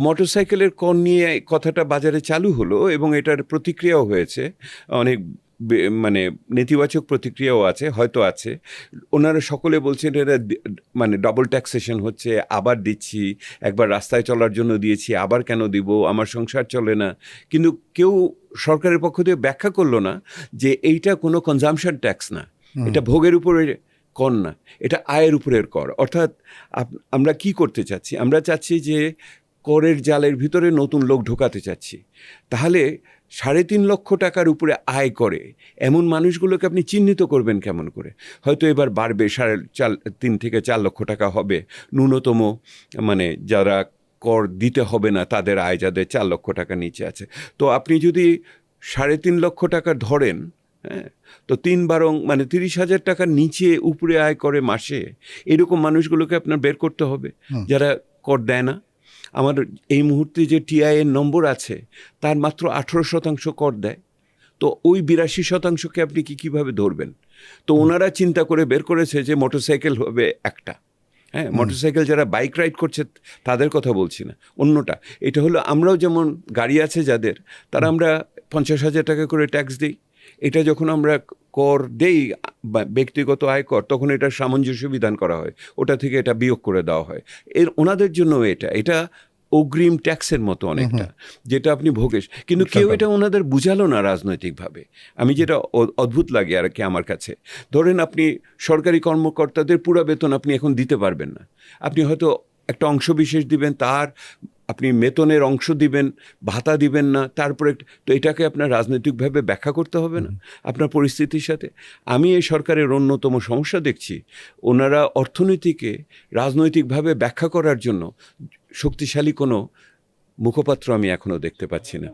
মোটরসাইকেলের কর নিয়ে কথাটা বাজারে চালু হলো এবং এটার প্রতিক্রিয়াও হয়েছে অনেক, মানে নেতিবাচক প্রতিক্রিয়াও আছে, হয়তো আছে। ওনারা সকলে বলছেন এটা মানে ডবল ট্যাক্সেশন হচ্ছে, আবার দিচ্ছি, একবার রাস্তায় চলার জন্য দিয়েছি, আবার কেন দিব, আমার সংসার চলে না। কিন্তু কেউ সরকারের পক্ষ থেকে ব্যাখ্যা করলো না যে এইটা কোনো কনজামশন ট্যাক্স না, এটা ভোগের উপরে কর না, এটা আয়ের উপরের কর। অর্থাৎ আমরা কি করতে চাচ্ছি? আমরা চাচ্ছি যে করের জালের ভিতরে নতুন লোক ঢোকাতে চাচ্ছি। তাহলে 3.5 লক্ষ টাকার উপরে আয় করে এমন মানুষগুলোকে আপনি চিহ্নিত করবেন কেমন করে? হয়তো এবার বাড়বে, 3 থেকে 4 লক্ষ টাকা হবে ন্যূনতম, মানে যারা কর দিতে হবে না তাদের আয়, যাদের 4 লক্ষ টাকা নিচে আছে। তো আপনি যদি 3.5 লক্ষ টাকা ধরেন, হ্যাঁ, তো 3 মানে 30,000 টাকার নিচে উপরে আয় করে মাসে, এরকম মানুষগুলোকে আপনার বের করতে হবে যারা কর দেয় না। আমার এই মুহূর্তে যে টিআইএর নম্বর আছে তার মাত্র 18% কর দেয়। তো ওই 82%কে আপনি কীভাবে ধরবেন? তো ওনারা চিন্তা করে বের করেছে যে মোটরসাইকেল হবে একটা। হ্যাঁ, মোটরসাইকেল যারা বাইক রাইড করছে তাদের কথা বলছি না, অন্যটা। এটা হলো আমরাও যেমন গাড়ি আছে যাদের, তারা আমরা 50,000 টাকা করে ট্যাক্স দিই। এটা যখন আমরা কর দেই ব্যক্তিগত আয়কর, তখন এটা সামঞ্জস্য বিধান করা হয়, ওটা থেকে এটা বিয়োগ করে দেওয়া হয়। ওনাদের জন্য এটা অগ্রিম ট্যাক্সের মতো অনেকটা, যেটা আপনি ভোগেশ। কিন্তু কেউ এটা ওনাদের বুঝালো না রাজনৈতিকভাবে। আমি যেটা অদ্ভুত লাগে আর কি আমার কাছে, ধরেন আপনি সরকারি কর্মকর্তাদের পুরো বেতন আপনি এখন দিতে পারবেন না, আপনি হয়তো একটা অংশ বিশেষ দিবেন, তার আপনি বেতনের অংশ দিবেন, ভাতা দিবেন না, তারপরে তো এটাকে আপনার রাজনৈতিকভাবে ব্যাখ্যা করতে হবে না আপনার পরিস্থিতির সাথে? আমি এই সরকারের অন্যতম সমস্যা দেখছি, ওনারা অর্থনীতিকে রাজনৈতিকভাবে ব্যাখ্যা করার জন্য শক্তিশালী কোনো মুখপাত্র আমি এখনও দেখতে পাচ্ছি না।